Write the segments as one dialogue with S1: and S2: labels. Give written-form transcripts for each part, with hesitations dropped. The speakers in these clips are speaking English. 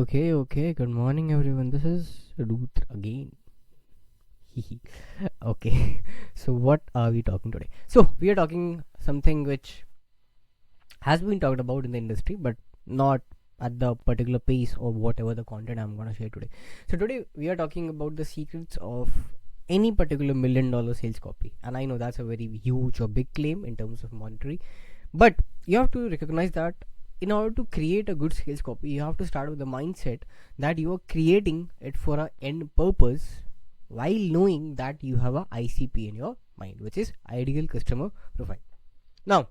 S1: Okay. Good morning, everyone. This is Ruth again. Okay. So, what are we talking today? So, we are talking something which has been talked about in the industry, but not at the particular pace or whatever the content I'm going to share today. So, today we are talking about the secrets of any particular $1 million sales copy. And I know that's a very huge or big claim in terms of monetary, but you have to recognize that in order to create a good sales copy, you have to start with the mindset that you are creating it for an end purpose while knowing that you have a ICP in your mind, which is ideal customer profile. Now,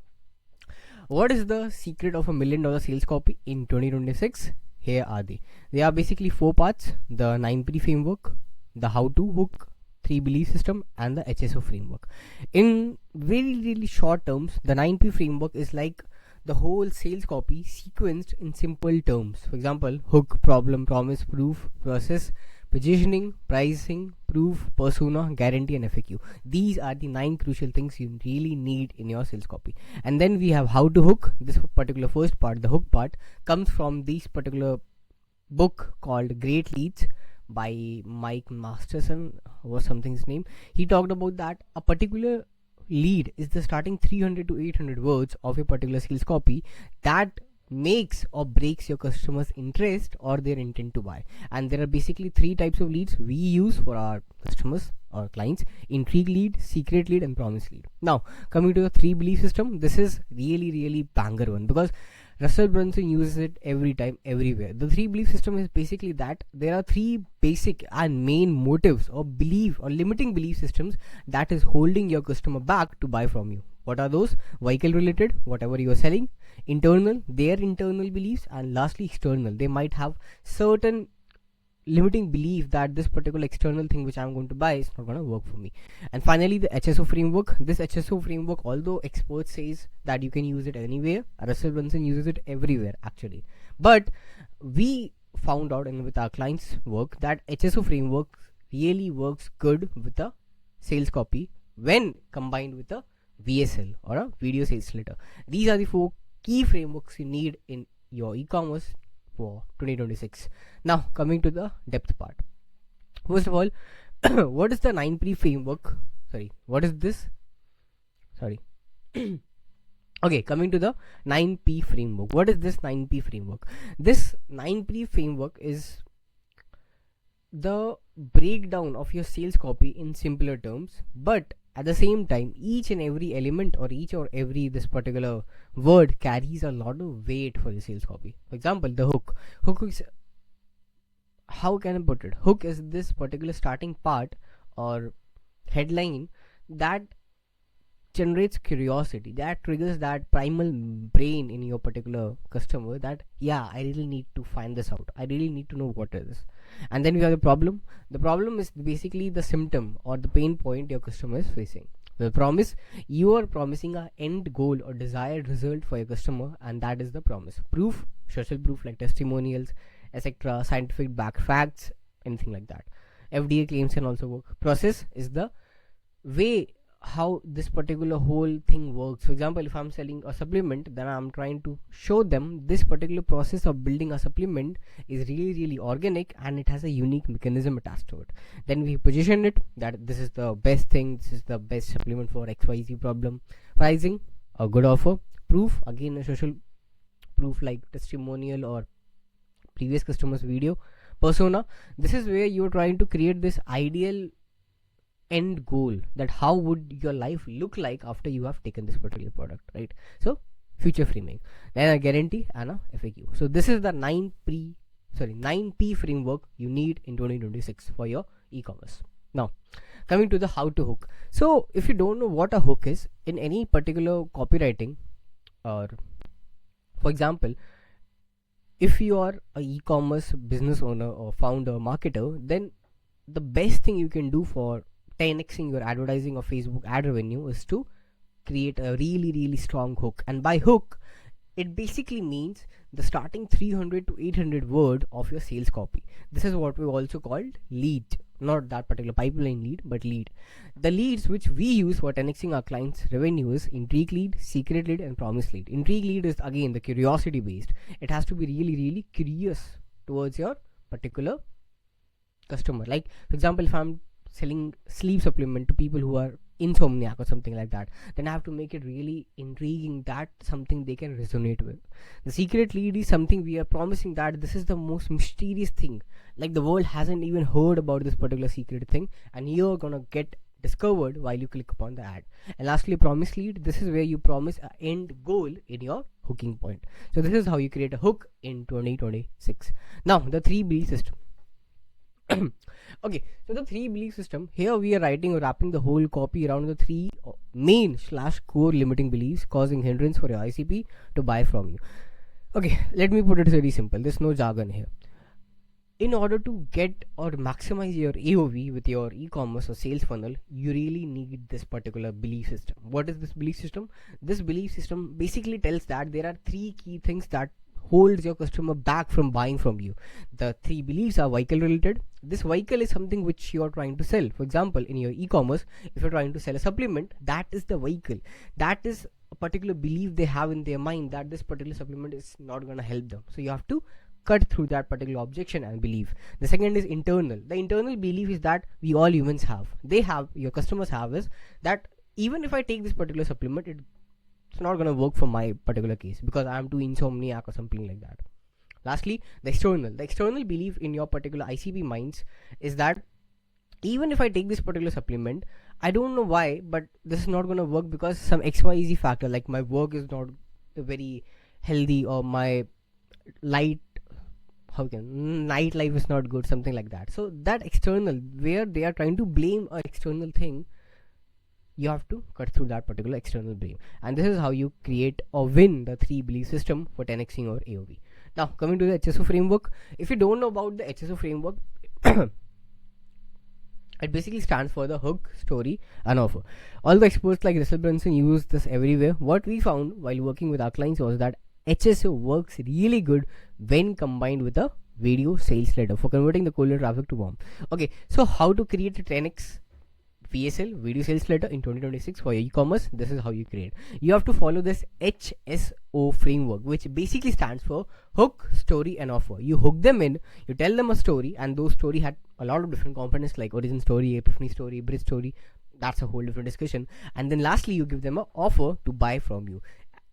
S1: what is the secret of a $1 million sales copy in 2026? Here are they. They are basically four parts: the 9P framework, the how to hook, 3 belief system, and the HSO framework. In very really short terms, the 9P framework is like the whole sales copy sequenced in simple terms. For example, hook, problem, promise, proof, process, positioning, pricing, proof, persona, guarantee, and FAQ. These are the 9 crucial things you really need in your sales copy. And then we have how to hook. This particular first part, the hook part, comes from this particular book called Great Leads by Mike Masterson, was something his name. He talked about that a particular lead is the starting 300 to 800 words of a particular sales copy that makes or breaks your customer's interest or their intent to buy. And there are basically 3 types of leads we use for our customers or clients: intrigue lead, secret lead, and promise lead. Now, coming to the 3 belief system, this is really banger one because Russell Brunson uses it every time, everywhere. The 3 belief system is basically that there are 3 basic and main motives or belief or limiting belief systems that is holding your customer back to buy from you. What are those? Vehicle related, whatever you are selling; internal, their internal beliefs; and lastly, external. They might have certain limiting belief that this particular external thing which I'm going to buy is not going to work for me. And finally, the HSO framework. This HSO framework, although experts says that you can use it anywhere, Russell Brunson uses it everywhere actually. But we found out with our clients' work that HSO framework really works good with a sales copy when combined with a VSL or a video sales letter. These are the 4 key frameworks you need in your e-commerce for 2026. Now, coming to the depth part. First of all, what is the 9P framework? What is this? Okay, coming to the 9P framework. What is this 9P framework? This 9P framework is the breakdown of your sales copy in simpler terms, but at the same time, each and every element or each or every this particular word carries a lot of weight for the sales copy. For example, the hook. Hook is, how can I put it? Hook is this particular starting part or headline that generates curiosity, that triggers that primal brain in your particular customer that, yeah, I really need to find this out. I really need to know what it is. And then we have the problem. The problem is basically the symptom or the pain point your customer is facing. The promise, you are promising a end goal or desired result for your customer, and that is the promise. Proof, social proof like testimonials, etc., scientific back facts, anything like that. FDA claims can also work. Process is the way how this particular whole thing works. For example, if I'm selling a supplement, then I'm trying to show them this particular process of building a supplement is really organic and it has a unique mechanism attached to it. Then we position it that this is the best thing, this is the best supplement for XYZ problem. Pricing, a good offer. Proof, again a social proof like testimonial or previous customers video. Persona, this is where you're trying to create this ideal end goal, that how would your life look like after you have taken this particular product, right? So future framing. Then a guarantee and a FAQ. So this is the 9P framework you need in 2026 for your e-commerce. Now, coming to the how to hook. So if you don't know what a hook is in any particular copywriting, or for example, if you are a e-commerce business owner or founder, marketer, then the best thing you can do for 10xing your advertising or Facebook ad revenue is to create a really strong hook. And by hook, it basically means the starting 300 to 800 word of your sales copy. This is what we also called lead, not that particular pipeline lead, but lead. The leads which we use for 10xing our clients revenue is intrigue lead, secret lead, and promise lead. Intrigue lead is again the curiosity based. It has to be really curious towards your particular customer. Like for example, if I'm selling sleep supplement to people who are insomniac or something like that, then I have to make it really intriguing, that something they can resonate with. The secret lead is something we are promising that this is the most mysterious thing, like the world hasn't even heard about this particular secret thing, and you're gonna get discovered while you click upon the ad. And lastly, promise lead. This is where you promise an end goal in your hooking point. So this is how you create a hook in 2026. Now the 3 belief system. Okay, so the 3 belief system, here we are writing or wrapping the whole copy around the 3 main / core limiting beliefs causing hindrance for your ICP to buy from you. Okay, let me put it very simple. There's no jargon here. In order to get or maximize your AOV with your e-commerce or sales funnel, you really need this particular belief system. What is this belief system? This belief system basically tells that there are 3 key things that holds your customer back from buying from you. The 3 beliefs are vehicle related. This vehicle is something which you are trying to sell. For example, in your e-commerce, if you're trying to sell a supplement, that is the vehicle. That is a particular belief they have in their mind that this particular supplement is not going to help them. So you have to cut through that particular objection and belief. The second is internal. The internal belief is that we all humans have. Your customers have, is that even if I take this particular supplement, it's not going to work for my particular case because I'm too insomniac or something like that. Lastly, the external belief in your particular ICP minds is that even if I take this particular supplement, I don't know why, but this is not going to work because some XYZ factor, like my work is not very healthy, or my nightlife is not good, something like that. So that external, where they are trying to blame an external thing, you have to cut through that particular external blame. And this is how you create or win the 3 belief system for 10xing or AOV. Now coming to the HSO framework. If you don't know about the HSO framework, it basically stands for the hook, story and offer. All the experts like Russell Brunson use this everywhere. What we found while working with our clients was that HSO works really good when combined with a video sales letter for converting the cold traffic to warm. Okay, so how to create a 10x VSL, video sales letter, in 2026 for your e-commerce? This is how you create. You have to follow this HSO framework, which basically stands for hook, story and offer. You hook them in, you tell them a story, and those story had a lot of different components like origin story, epiphany story, bridge story. That's a whole different discussion. And then lastly, you give them an offer to buy from you.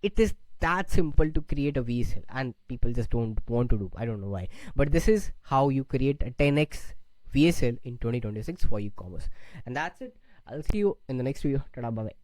S1: It is that simple to create a VSL, and people just don't want to do. I don't know why, but this is how you create a 10x VSL in 2026 for e-commerce. And that's it. I'll see you in the next video. Tada, bye bye.